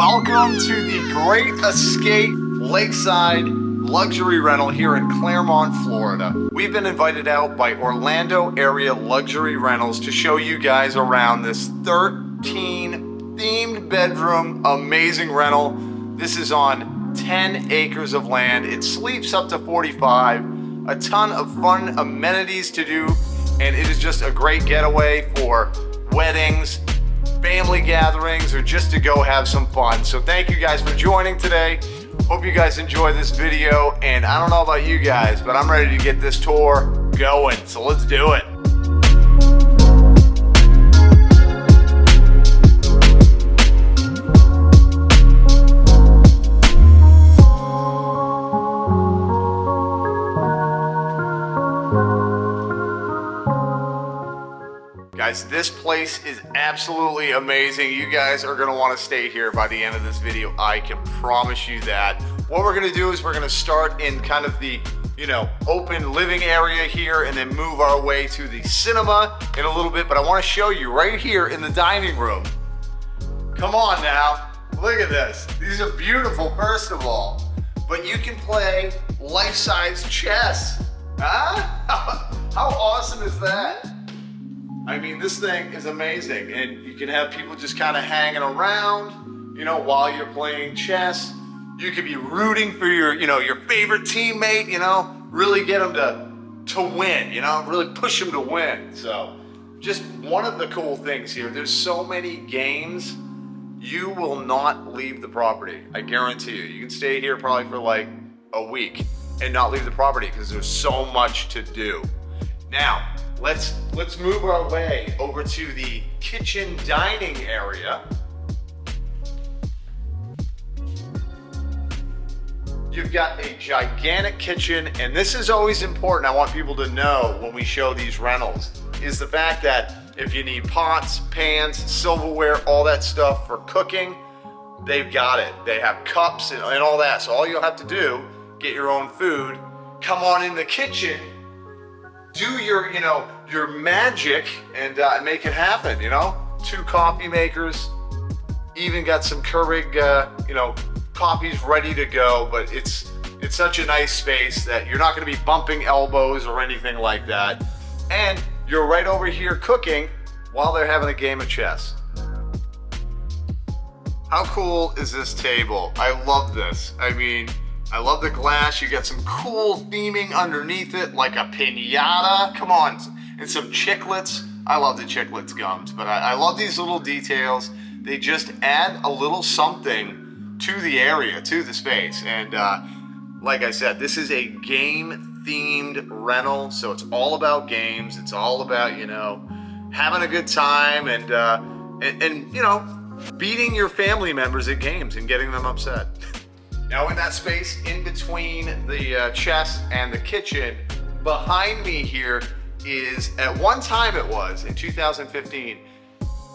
Welcome to the Great Escape Lakeside Luxury Rental here in Claremont, Florida. We've been invited out by Orlando Area Luxury Rentals to show you guys around this 13 themed bedroom amazing rental. This is on 10 acres of land. It sleeps up to 45, a ton of fun amenities to do, and it is just a great getaway for weddings, family gatherings, or just to go have some fun. So thank you guys for joining today. Hope you guys enjoy this video, and I don't know about you guys, but I'm ready to get this tour going, so let's do it. Guys, this place is absolutely amazing. You guys are gonna wanna stay here by the end of this video. I can promise you that. What we're gonna do is we're gonna start in kind of the, open living area here and then move our way to the cinema in a little bit, but I wanna show you right here in the dining room. Come on now, look at this. These are beautiful, first of all, but you can play life-size chess. Huh? How awesome is that? I mean, this thing is amazing, and you can have people just kind of hanging around, while you're playing chess. You could be rooting for your favorite teammate, really get them to win, really push them to win. So, just one of the cool things here, there's so many games, you will not leave the property. I guarantee you. You can stay here probably for like a week and not leave the property because there's so much to do. Now, let's move our way over to the kitchen dining area. You've got a gigantic kitchen, and this is always important. I want people to know when we show these rentals, is the fact that if you need pots, pans, silverware, all that stuff for cooking, they've got it. They have cups and all that. So all you'll have to do, get your own food, come on in the kitchen, do your magic and make it happen, 2 coffee makers, even got some Keurig, coffees ready to go, but it's such a nice space that you're not gonna be bumping elbows or anything like that. And you're right over here cooking while they're having a game of chess. How cool is this table? I love this. I mean, I love the glass. You got some cool theming underneath it, like a piñata. Come on, and some chiclets. I love the chiclets gums, but I love these little details. They just add a little something to the area, to the space. And like I said, this is a game-themed rental, so it's all about games. It's all about, having a good time and beating your family members at games and getting them upset. Now in that space in between the chest and the kitchen, behind me here is, at one time it was, in 2015,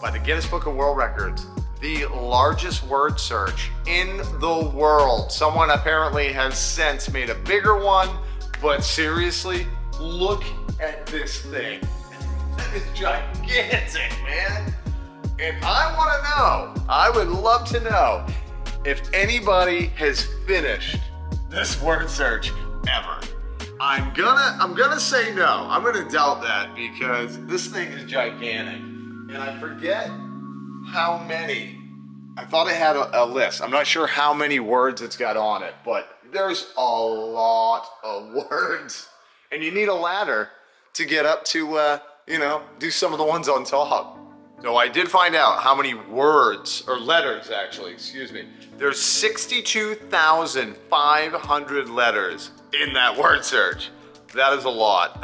by the Guinness Book of World Records, the largest word search in the world. Someone apparently has since made a bigger one, but seriously, look at this thing. It's gigantic, man. And I would love to know, if anybody has finished this word search ever. I'm gonna say no. I'm gonna doubt that because this thing is gigantic. And I forget how many. I thought it had a list. I'm not sure how many words it's got on it, but there's a lot of words. And you need a ladder to get up to, do some of the ones on top. So I did find out how many words, or letters actually, excuse me. There's 62,500 letters in that word search. That is a lot.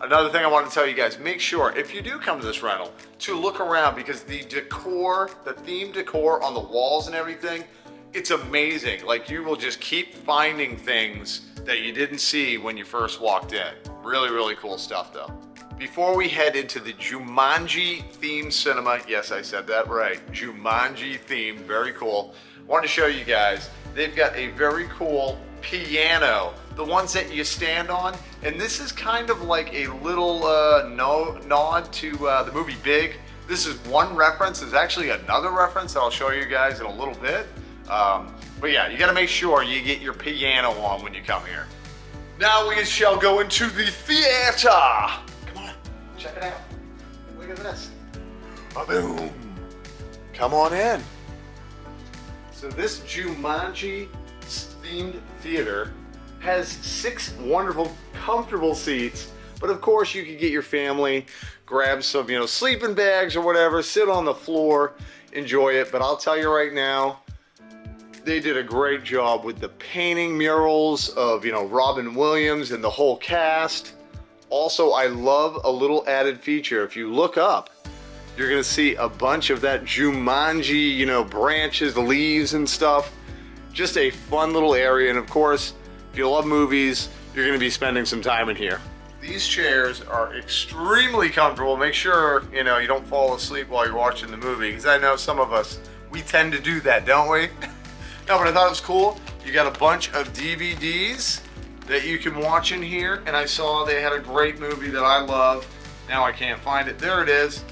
Another thing I want to tell you guys, make sure, if you do come to this rental, to look around because the decor, the themed decor on the walls and everything, it's amazing. Like, you will just keep finding things that you didn't see when you first walked in. Really, really cool stuff though. Before we head into the Jumanji themed cinema, yes, I said that right, Jumanji themed, very cool. I wanted to show you guys, they've got a very cool piano, the ones that you stand on, and this is kind of like a little nod to the movie Big. This is one reference. There's actually another reference that I'll show you guys in a little bit. But yeah, you gotta make sure you get your piano on when you come here. Now we shall go into the theater. Come on, check it out. Look at this. Boom. Come on in. So this Jumanji themed theater has 6 wonderful, comfortable seats. But of course, you could get your family, grab some, sleeping bags or whatever, sit on the floor, enjoy it. But I'll tell you right now, they did a great job with the painting murals of, Robin Williams and the whole cast. Also, I love a little added feature. If you look up, you're gonna see a bunch of that Jumanji, branches, leaves and stuff. Just a fun little area. And of course, if you love movies, you're gonna be spending some time in here. These chairs are extremely comfortable. Make sure, you don't fall asleep while you're watching the movie, because I know some of us, we tend to do that, don't we? No, but I thought it was cool. You got a bunch of DVDs that you can watch in here, and I saw they had a great movie that I love. Now I can't find it. There it is.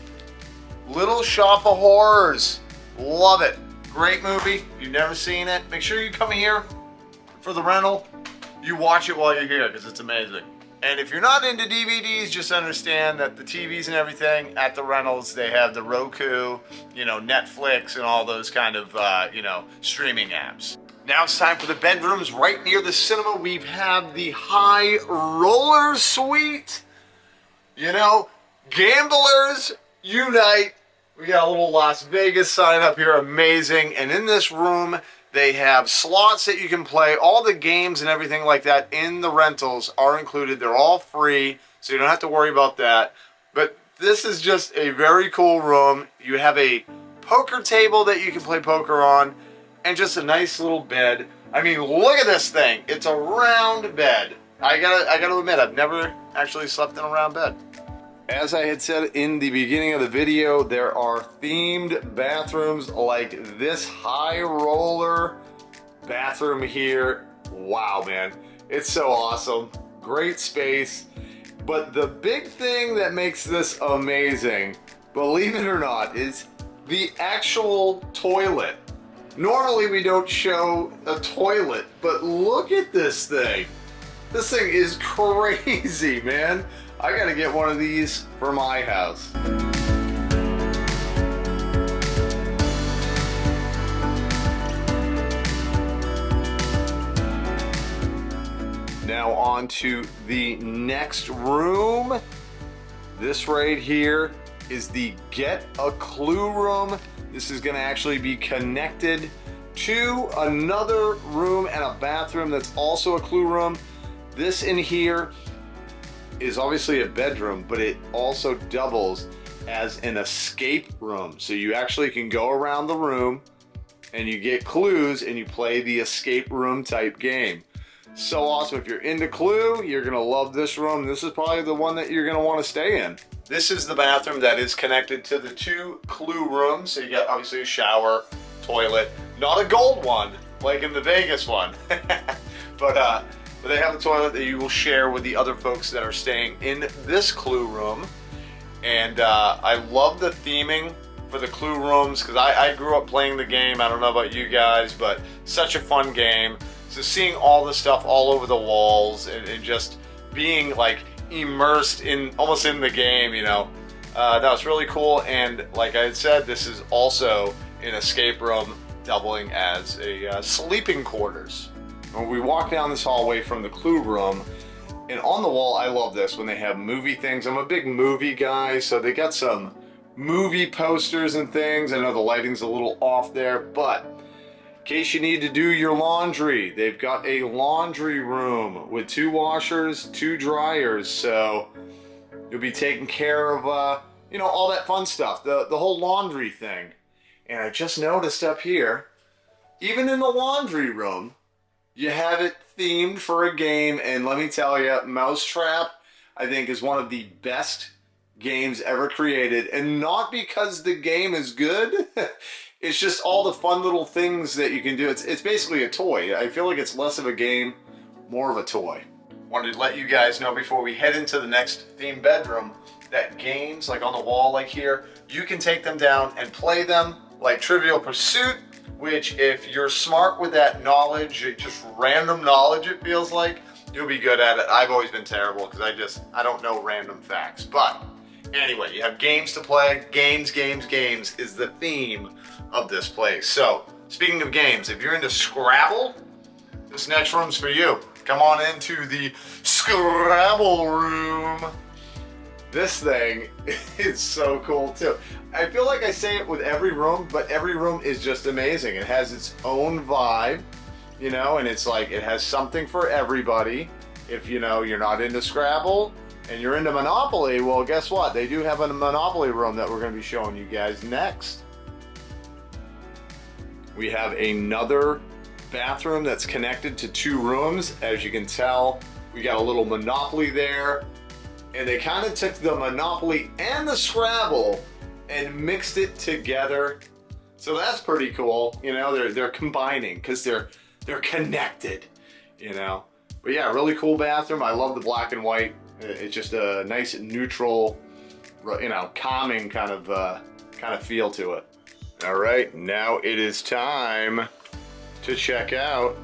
Little Shop of Horrors. Love it. Great movie. If you've never seen it, make sure you come here for the rental. You watch it while you're here, because it's amazing. And if you're not into DVDs, just understand that the TVs and everything at the rentals, they have the Roku, Netflix and all those kind of, streaming apps. Now it's time for the bedrooms right near the cinema. We have the high roller suite. Gamblers unite. We got a little Las Vegas sign up here, amazing. And in this room, they have slots that you can play. All the games and everything like that in the rentals are included. They're all free, so you don't have to worry about that. But this is just a very cool room. You have a poker table that you can play poker on, and just a nice little bed. I mean, look at this thing. It's a round bed. I gotta admit, I've never actually slept in a round bed. As I had said in the beginning of the video, there are themed bathrooms like this high roller bathroom here. Wow, man. It's so awesome. Great space. But the big thing that makes this amazing, believe it or not, is the actual toilet. Normally we don't show a toilet, but look at this thing. This thing is crazy, man. I gotta get one of these for my house. Now on to the next room. This right here is the Get a Clue room. This is gonna actually be connected to another room and a bathroom that's also a clue room. This in here is obviously a bedroom, but it also doubles as an escape room. So you actually can go around the room and you get clues and you play the escape room type game. So awesome. If you're into Clue, you're gonna love this room. This is probably the one that you're gonna wanna stay in. This is the bathroom that is connected to the 2 Clue rooms. So you got obviously a shower, toilet, not a gold one like in the Vegas one, but they have a toilet that you will share with the other folks that are staying in this Clue room. And I love the theming for the Clue rooms, because I grew up playing the game. I don't know about you guys, but such a fun game. So seeing all the stuff all over the walls and just being like immersed in almost in the game, that was really cool. And like I had said, this is also an escape room doubling as a sleeping quarters. When we walk down this hallway from the Clue room, and on the wall, I love this when they have movie things. I'm a big movie guy, so they got some movie posters and things. I know the lighting's a little off there, but in case you need to do your laundry, they've got a laundry room with 2 washers, 2 dryers, so you'll be taking care of, all that fun stuff, the whole laundry thing. And I just noticed up here, even in the laundry room, you have it themed for a game, and let me tell you, Mousetrap, I think, is one of the best games ever created, and not because the game is good. It's just all the fun little things that you can do. It's basically a toy. I feel like it's less of a game, more of a toy. Wanted to let you guys know before we head into the next themed bedroom, that games like on the wall like here, you can take them down and play them like Trivial Pursuit, which if you're smart with that knowledge, just random knowledge it feels like, you'll be good at it. I've always been terrible because I don't know random facts. But anyway, you have games to play. Games is the theme of this place. So speaking of games, if you're into Scrabble, this next room's for you. Come on into the Scrabble room. This thing is so cool too. I feel like I say it with every room, but every room is just amazing. It has its own vibe, you know, and it's like it has something for everybody. If you know you're not into Scrabble and you're into Monopoly, well, guess what? They do have a Monopoly room that we're going to be showing you guys next. We have another bathroom that's connected to 2 rooms. As you can tell, we got a little Monopoly there, and they kind of took the Monopoly and the Scrabble and mixed it together. So that's pretty cool. You know, they're combining because they're connected, you know. But yeah, really cool bathroom. I love the black and white. It's just a nice neutral, you know, calming kind of feel to it. All right, now it is time to check out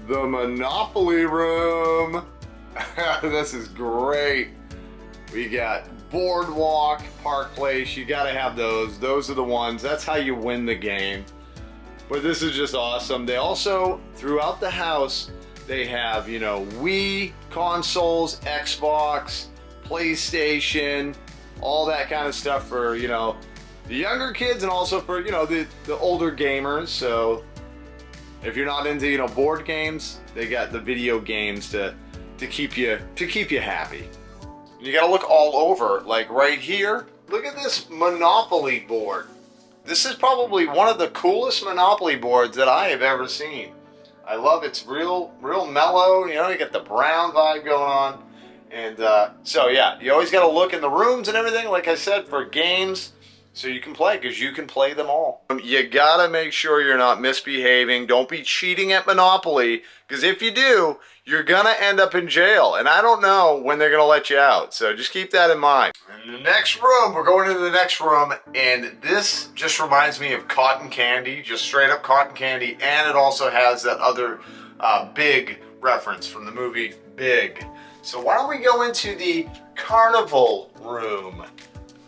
the Monopoly room. This is great. We got Boardwalk, Park Place. You gotta have those. Those are the ones. That's how you win the game. But this is just awesome. They also, throughout the house, they have, you know, Wii, consoles, Xbox, PlayStation, all that kind of stuff for, you know, the younger kids and also for, you know, the older gamers. So if you're not into, you know, board games, they got the video games to keep you happy. You gotta look all over, like right here. Look at this Monopoly board. This is probably one of the coolest Monopoly boards that I have ever seen. I love it's real mellow. You know, you get the brown vibe going on. And so yeah, you always gotta look in the rooms and everything, like I said, for games. So you can play, because you can play them all. You gotta make sure you're not misbehaving. Don't be cheating at Monopoly, because if you do, you're gonna end up in jail. And I don't know when they're gonna let you out. So just keep that in mind. In the next room, we're going into the next room, and this just reminds me of cotton candy, just straight up cotton candy. And it also has that other Big reference from the movie Big. So why don't we go into the carnival room?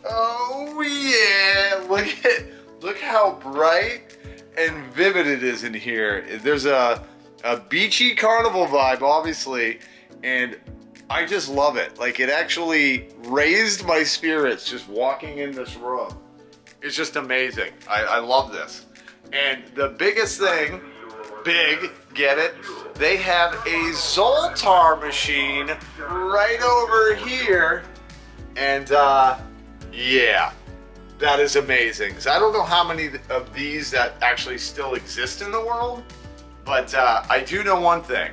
Oh yeah, look how bright and vivid it is in here. There's a beachy carnival vibe, obviously, and I just love it. Like, it actually raised my spirits just walking in this room. It's just amazing. I love this. And the biggest thing, big, get it? They have a Zoltar machine right over here, and yeah, that is amazing. Because I don't know how many of these that actually still exist in the world, but I do know one thing.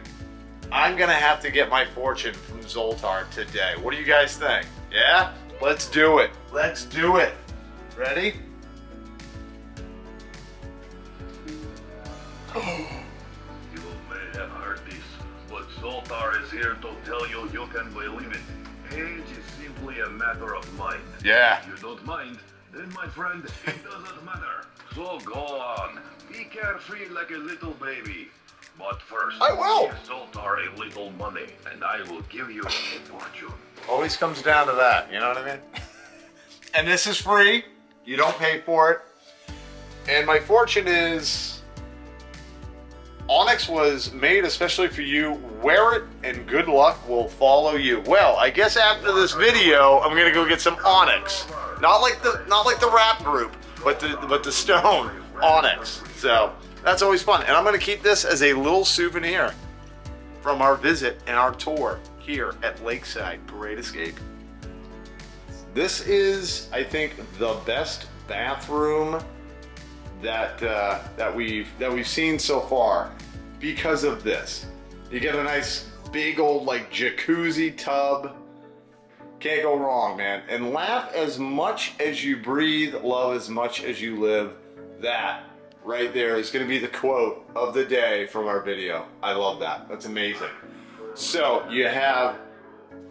I'm gonna have to get my fortune from Zoltar today. What do you guys think? Yeah? Let's do it. Let's do it. Ready? You may have heard this, but Zoltar is here to tell you you can believe it. Age is simply a matter of mind. Yeah. If you don't mind, then my friend, it doesn't matter. So go on. Be carefree like a little baby. But first, I will. give Zoltar a little money, and I will give you a fortune. Always comes down to that, you know what I mean? And this is free. You don't pay for it. And my fortune is... Onyx was made especially for you. Wear it and good luck will follow you. Well, I guess after this video, I'm gonna go get some Onyx. Not like the rap group, but the stone Onyx. So that's always fun. And I'm gonna keep this as a little souvenir from our visit and our tour here at Lakeside Great Escape. This is, I think, the best bathroom that we've seen so far because of this. You get a nice big old like jacuzzi tub. Can't go wrong, man. And laugh as much as you breathe, love as much as you live. That right there is going to be the quote of the day from our video. I love that. That's amazing. So you have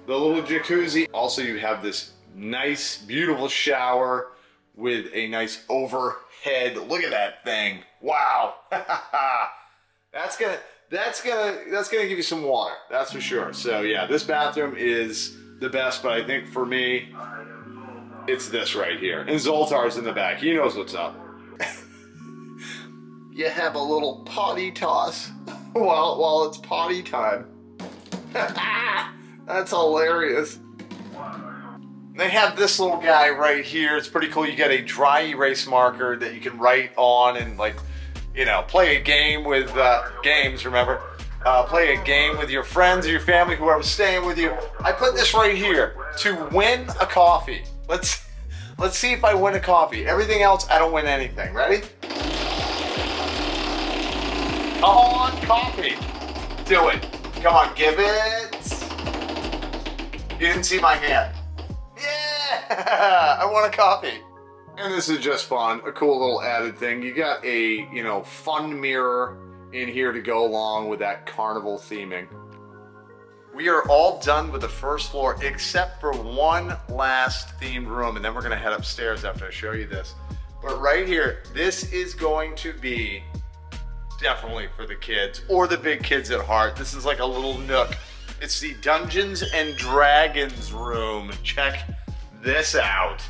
the little jacuzzi. Also, you have this Nice, beautiful shower with a nice overhead. Look at that thing. Wow. That's gonna give you some water. That's for sure. So yeah, this bathroom is the best, but I think for me, it's this right here. And Zoltar's in the back. He knows what's up. You have a little potty toss while it's potty time. That's hilarious. They have this little guy right here. It's pretty cool. You got a dry erase marker that you can write on and, like, you know, play a game with games, remember? Play a game with your friends or your family, whoever's staying with you. I put this right here to win a coffee. Let's see if I win a coffee. Everything else, I don't win anything. Ready? Come on, coffee. Do it. Come on, give it. You didn't see my hand. Yeah, I want a coffee. And this is just fun, a cool little added thing. You got a, you know, fun mirror in here to go along with that carnival theming. We are all done with the first floor except for one last themed room, and then we're gonna head upstairs after I show you this. But right here, this is going to be definitely for the kids or the big kids at heart. This is like a little nook. It's the Dungeons and Dragons room. Check this out.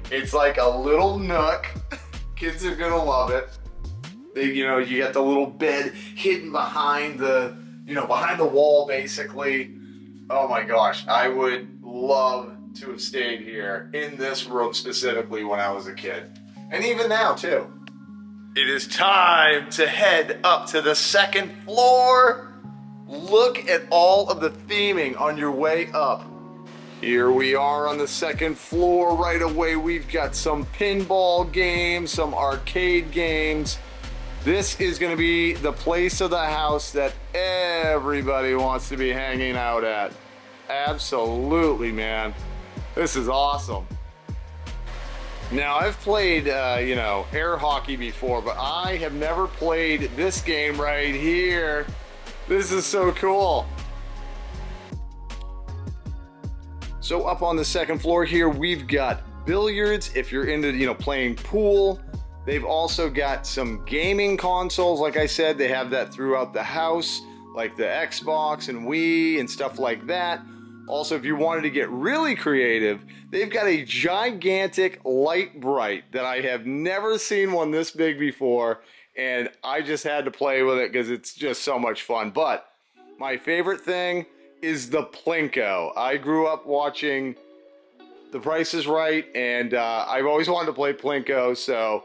It's like a little nook. Kids are gonna love it. You know, you got the little bed hidden behind the, you know, behind the wall basically. Oh my gosh, I would love to have stayed here in this room specifically when I was a kid. And even now too. It is time to head up to the second floor. Look at all of the theming on your way up. Here we are on the second floor. Right away, we've got some pinball games, some arcade games. This is gonna be the place of the house that everybody wants to be hanging out at. Absolutely, man. This is awesome. Now, I've played, you know, air hockey before, but I have never played this game right here. This is so cool. So up on the second floor here, we've got billiards if you're into, you know, playing pool. They've also got some gaming consoles. Like I said, they have that throughout the house, like the Xbox and Wii and stuff like that. Also, if you wanted to get really creative, they've got a gigantic light bright that I have never seen one this big before. And I just had to play with it because it's just so much fun. But my favorite thing is the Plinko. I grew up watching The Price is Right, and I've always wanted to play Plinko. So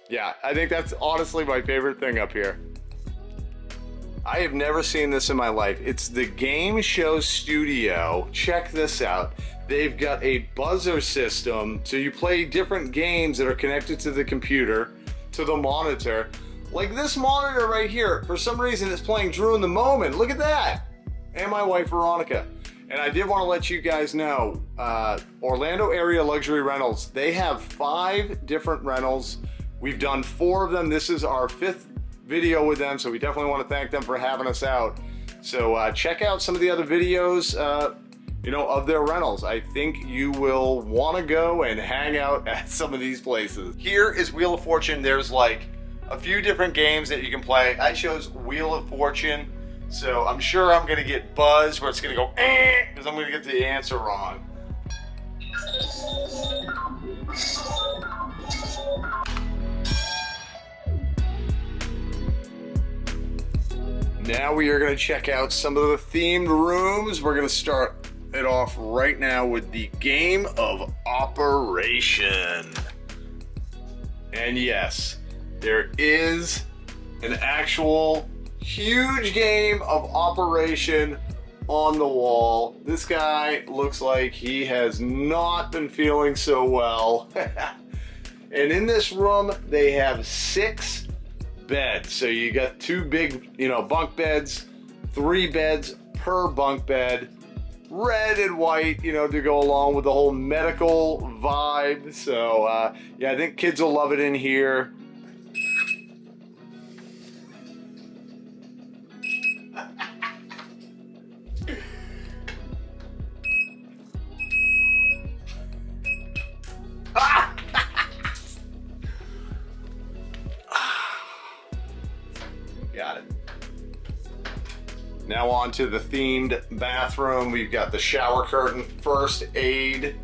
yeah, I think that's honestly my favorite thing up here. I have never seen this in my life. It's the Game Show Studio. Check this out. They've got a buzzer system, so you play different games that are connected to the computer, to the monitor. Like this monitor right here, for some reason it's playing Drew in the Moment. Look at that. And my wife Veronica. And I did want to let you guys know, Orlando Area Luxury Rentals, they have 5 different rentals. We've done 4 of them. This is our 5th video with them, so we definitely want to thank them for having us out. So check out some of the other videos, you know, of their rentals. I think you will want to go and hang out at some of these places. Here is Wheel of Fortune. There's like a few different games that you can play. I chose Wheel of Fortune, so I'm sure I'm gonna get buzzed where it's gonna go because I'm gonna get the answer wrong. Now we are going to check out some of the themed rooms. We're going to start it off right now with the Game of Operation. And yes, there is an actual huge game of Operation on the wall. This guy looks like he has not been feeling so well. And in this room, they have 6 beds. So you got 2 big, you know, bunk beds, 3 beds per bunk bed, red and white, you know, to go along with the whole medical vibe. So yeah, I think kids will love it in here. at it. Now on to the themed bathroom. We've got the shower curtain, first aid.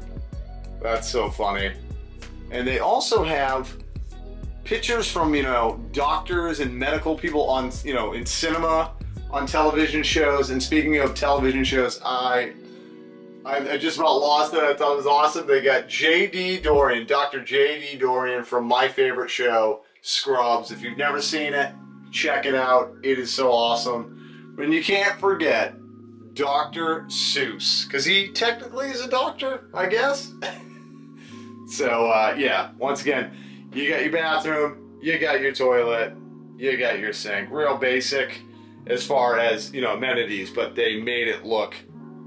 That's so funny. And they also have pictures from, you know, doctors and medical people on, you know, in cinema, on television shows. And speaking of television shows, I just about lost it. I thought it was awesome. They got J.D. Dorian, Dr. J.D. Dorian from my favorite show, Scrubs. If you've never seen it, check it out. It is so awesome. And you can't forget Dr. Seuss, because he technically is a doctor, I guess. So, yeah, once again, you got your bathroom, you got your toilet, you got your sink. Real basic as far as, you know, amenities, but they made it look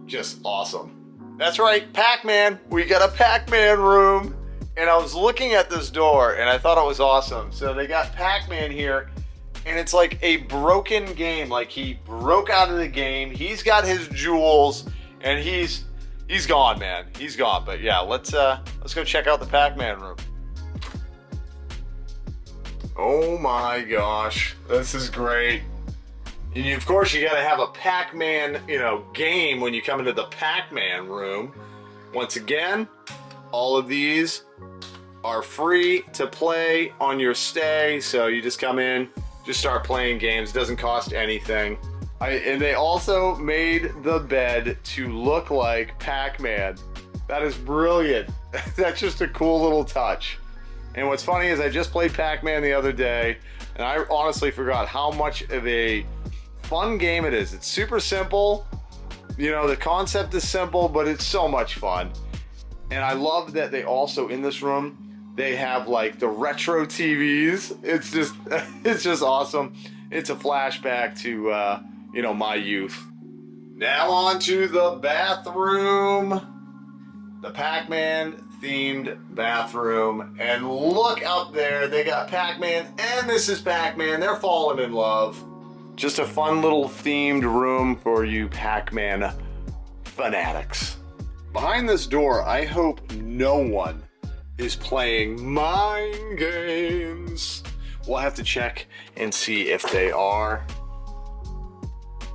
just awesome. That's right, Pac-Man. We got a Pac-Man room. And I was looking at this door and I thought it was awesome. So they got Pac-Man here and it's like a broken game. Like he broke out of the game. He's got his jewels and he's gone, man. He's gone. But yeah, let's go check out the Pac-Man room. Oh my gosh, this is great. And of course, you got to have a Pac-Man, you know, game when you come into the Pac-Man room. Once again, all of these are free to play on your stay. So you just come in, just start playing games. It doesn't cost anything. And they also made the bed to look like Pac-Man. That is brilliant. That's just a cool little touch. And what's funny is I just played Pac-Man the other day, and I honestly forgot how much of a fun game it is. It's super simple. You know, the concept is simple, but it's so much fun. And I love that they also, in this room, they have like the retro TVs. It's just awesome. It's a flashback to, you know, my youth. Now on to the bathroom. The Pac-Man themed bathroom. And look out there, they got Pac-Man and Mrs. Pac-Man. They're falling in love. Just a fun little themed room for you Pac-Man fanatics. Behind this door, I hope no one is playing mind games. We'll have to check and see if they are.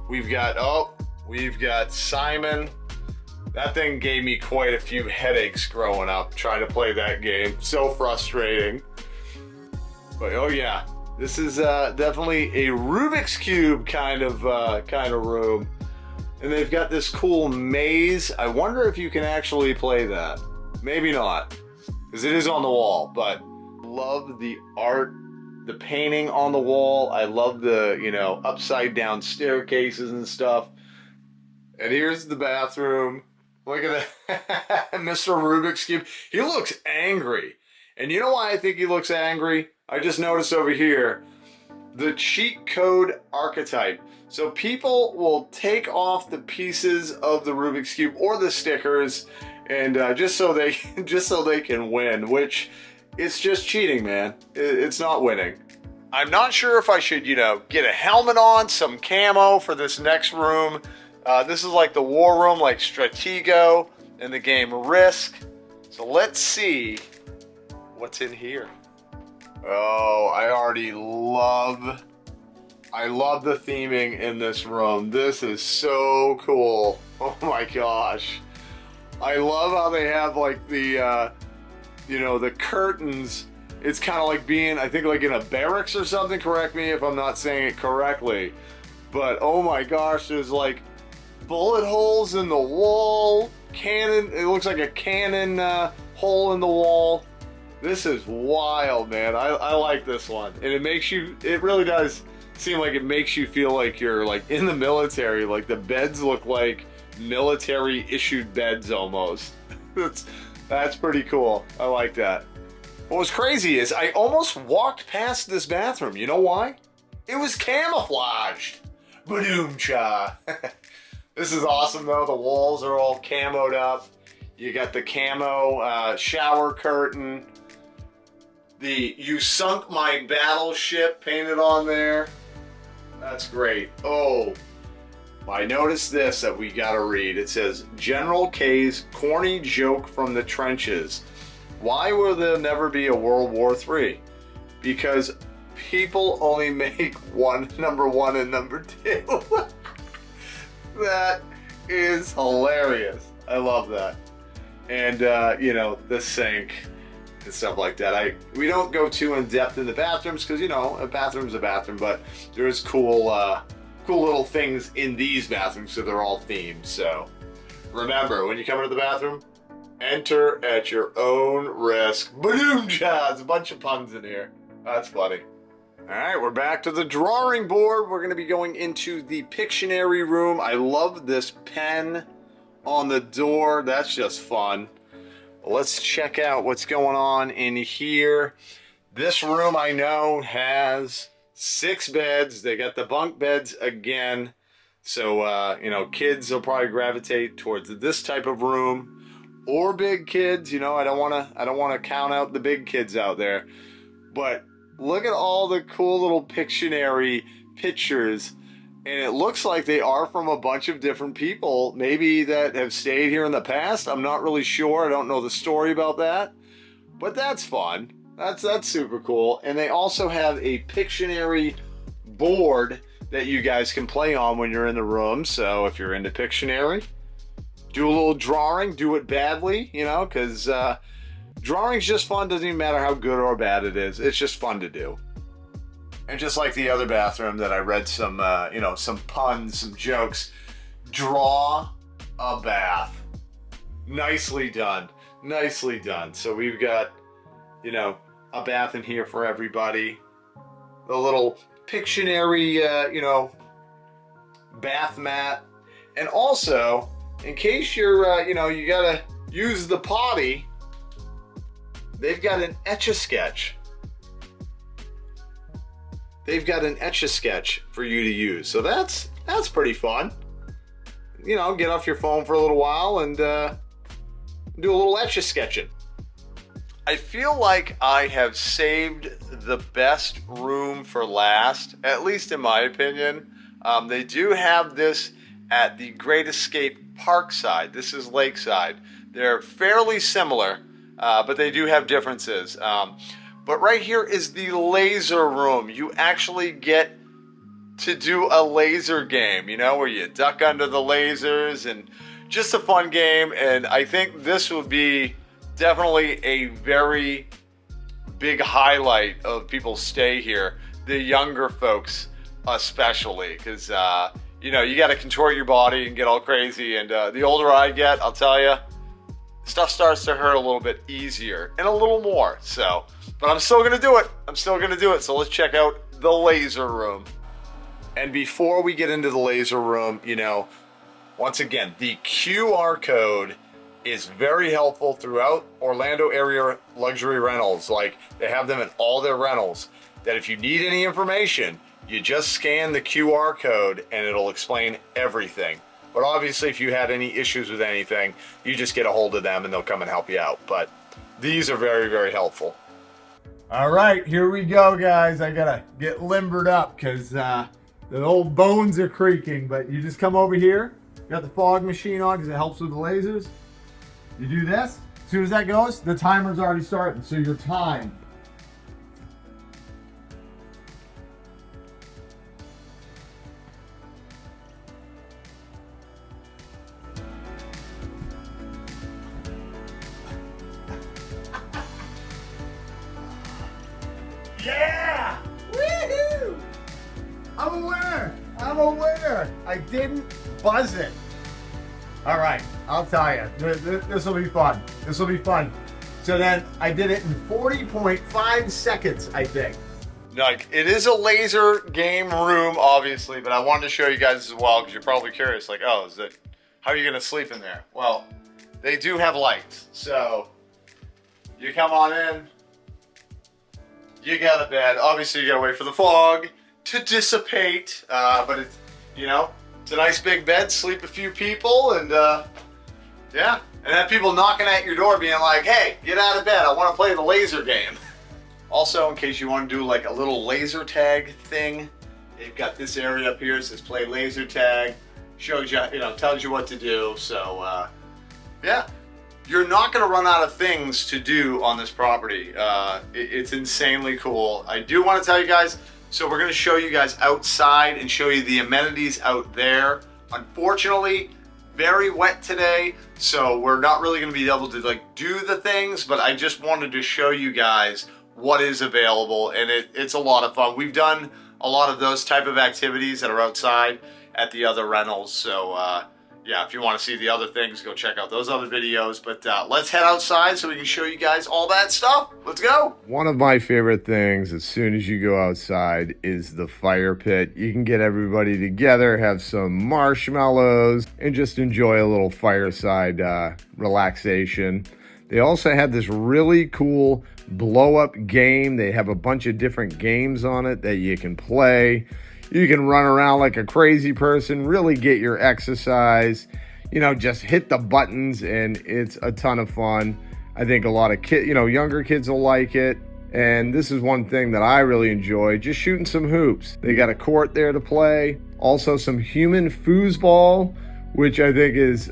We've got Simon. That thing gave me quite a few headaches growing up trying to play that game. So frustrating. But oh yeah, this is definitely a Rubik's Cube kind of room. And they've got this cool maze. I wonder if you can actually play that. Maybe not, because it is on the wall, but love the art, the painting on the wall. I love the, you know, upside down staircases and stuff. And here's the bathroom. Look at that. Mr. Rubik's Cube. He looks angry. And you know why I think he looks angry? I just noticed over here, the cheat code archetype. So people will take off the pieces of the Rubik's Cube or the stickers, and just so they can win, which it's just cheating, man. It's not winning. I'm not sure if I should, you know, get a helmet on, some camo for this next room. This is like the war room, like Stratego in the game Risk. So let's see what's in here. Oh, I love the theming in this room. This is so cool. Oh my gosh. I love how they have like the, you know, the curtains. It's kind of like being, I think, like in a barracks or something. Correct me if I'm not saying it correctly. But oh my gosh, there's like bullet holes in the wall. Cannon, it looks like a cannon hole in the wall. This is wild, man. I like this one. And it really does seem like it makes you feel like you're like in the military. Like the beds look like military issued beds almost. That's pretty cool. I like that. What was crazy is I almost walked past this bathroom. You know why? It was camouflaged. Ba-doom-cha. This is awesome though. The walls are all camoed up. You got the camo shower curtain. The "You Sunk My Battleship" painted on there. That's great. Oh, I noticed this that we gotta read. It says, General K's corny joke from the trenches. Why will there never be a World War III? Because People only make number one and number two. That is hilarious. I love that. And you know, the sink and stuff like that. We don't go too in depth in the bathrooms because, you know, a bathroom's a bathroom, but there's cool little things in these bathrooms, so they're all themed. So remember, when you come into the bathroom, enter at your own risk. Boom, jazz. A bunch of puns in here. That's funny. All right, we're back to the drawing board. We're going to be going into the Pictionary room. I love this pen on the door. That's just fun. Let's check out what's going on in here. This room, I know, has 6 beds. They got the bunk beds again. So, you know, kids will probably gravitate towards this type of room, or big kids. You know, I don't want to count out the big kids out there. But look at all the cool little Pictionary pictures. And it looks like they are from a bunch of different people, maybe that have stayed here in the past. I'm not really sure. I don't know the story about that. But that's fun. That's super cool. And they also have a Pictionary board that you guys can play on when you're in the room. So if you're into Pictionary, do a little drawing. Do it badly, you know, because drawing's just fun. Doesn't even matter how good or bad it is. It's just fun to do. And just like the other bathroom that I read some, you know, some puns, some jokes. Draw a bath. Nicely done. Nicely done. So we've got, you know, a bath in here for everybody. The little Pictionary, you know, bath mat. And also, in case you're, you know, you gotta use the potty, they've got an Etch-a-Sketch. They've got an Etch-a-Sketch for you to use. So that's pretty fun. You know, get off your phone for a little while and do a little Etch-a-Sketching. I feel like I have saved the best room for last, at least in my opinion. They do have this at the Great Escape Parkside. This is Lakeside. They're fairly similar, but they do have differences. But right here is the laser room. You actually get to do a laser game, you know, where you duck under the lasers, and just a fun game. And I think this would be definitely a very big highlight of people's stay here. The younger folks especially, because, you know, you got to contort your body and get all crazy. And the older I get, I'll tell you, stuff starts to hurt a little bit easier and a little more. So, but I'm still going to do it. I'm still going to do it. So let's check out the laser room. And before we get into the laser room, you know, once again, the QR code is very helpful throughout Orlando area luxury rentals. Like, they have them in all their rentals, that if you need any information, you just scan the QR code and it'll explain everything. But obviously, if you had any issues with anything, you just get a hold of them and they'll come and help you out. But these are very, very helpful. All right, here we go, guys. I gotta get limbered up because the old bones are creaking. But you just come over here, got the fog machine on because it helps with the lasers. You do this. As soon as that goes, the timer's already starting. So your time. Yeah! Woohoo! I'm a winner! I'm a winner! I didn't buzz it. All right, I'll tell you, this will be fun. This will be fun. So then I did it in 40.5 seconds, I think. Like, it is a laser game room, obviously, but I wanted to show you guys as well because you're probably curious, like, oh, how are you gonna sleep in there? Well, they do have lights, so you come on in. You got a bed. Obviously, you gotta wait for the fog to dissipate, but it's, you know, it's a nice big bed. Sleep a few people, and yeah, and have people knocking at your door, being like, "Hey, get out of bed! I want to play the laser game." Also, in case you want to do like a little laser tag thing, they've got this area up here. It says "Play Laser Tag." Shows you, you know, tells you what to do. So, yeah. you're not going to run out of things to do on this property. It's insanely cool. I do want to tell you guys, so we're going to show you guys outside and show you the amenities out there. Unfortunately, very wet today, so we're not really going to be able to like do the things, but I just wanted to show you guys what is available, and it's a lot of fun. We've done a lot of those type of activities that are outside at the other rentals, so yeah, if you want to see the other things, go check out those other videos. But let's head outside so we can show you guys all that stuff. Let's go. One of my favorite things as soon as you go outside is the fire pit. You can get everybody together, have some marshmallows, and just enjoy a little fireside relaxation. They also have this really cool blow-up game. They have a bunch of different games on it that you can play. You can run around like a crazy person, really get your exercise, you know, just hit the buttons, and it's a ton of fun. I think a lot of younger kids will like it. And this is one thing that I really enjoy, just shooting some hoops. They got a court there to play. Also some human foosball, which I think is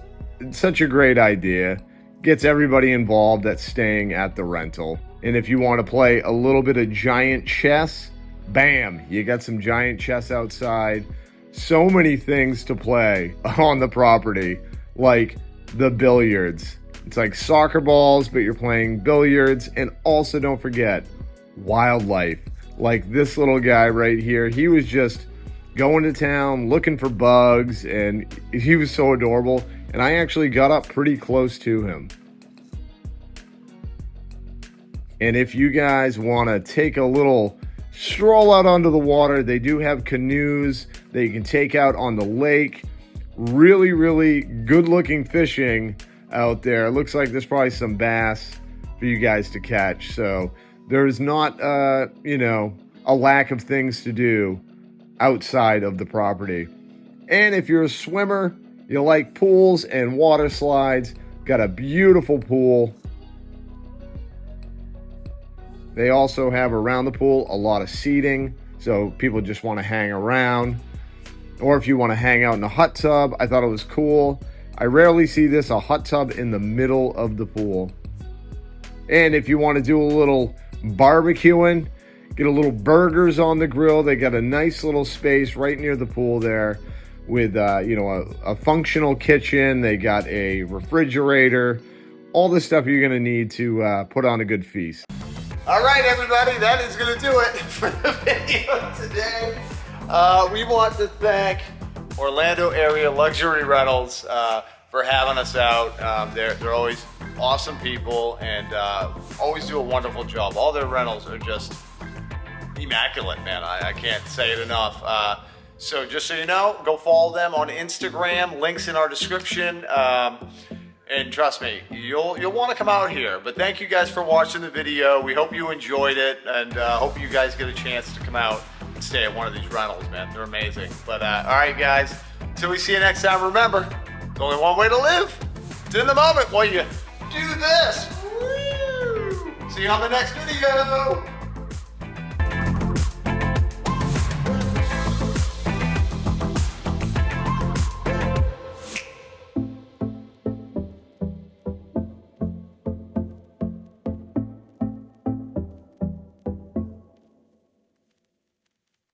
such a great idea. Gets everybody involved that's staying at the rental. And if you want to play a little bit of giant chess, bam, you got some giant chess outside. So many things to play on the property, like the billiards. It's like soccer balls, but you're playing billiards. And also don't forget wildlife. Like this little guy right here, he was just going to town looking for bugs, and he was so adorable. And I actually got up pretty close to him. And if you guys want to take a little stroll out onto the water, they do have canoes that you can take out on the lake. Really, really good looking fishing out there. It looks like there's probably some bass for you guys to catch. So there's not, a lack of things to do outside of the property. And if you're a swimmer, you like pools and water slides, got a beautiful pool. They also have around the pool a lot of seating, so people just want to hang around. Or if you want to hang out in a hot tub, I thought it was cool. I rarely see this, a hot tub in the middle of the pool. And if you want to do a little barbecuing, get a little burgers on the grill, they got a nice little space right near the pool there with a functional kitchen. They got a refrigerator, all the stuff you're going to need to put on a good feast. All right, everybody, that is going to do it for the video today. We want to thank Orlando Area Luxury Rentals for having us out. They're always awesome people and always do a wonderful job. All their rentals are just immaculate, man. I can't say it enough. So just so you know, go follow them on Instagram. Links in our description. And trust me, you'll want to come out here. But thank you guys for watching the video. We hope you enjoyed it, and hope you guys get a chance to come out and stay at one of these rentals, man. They're amazing. But all right, guys, until we see you next time, remember, there's only one way to live. It's in the moment while you do this. Woo! See you on the next video.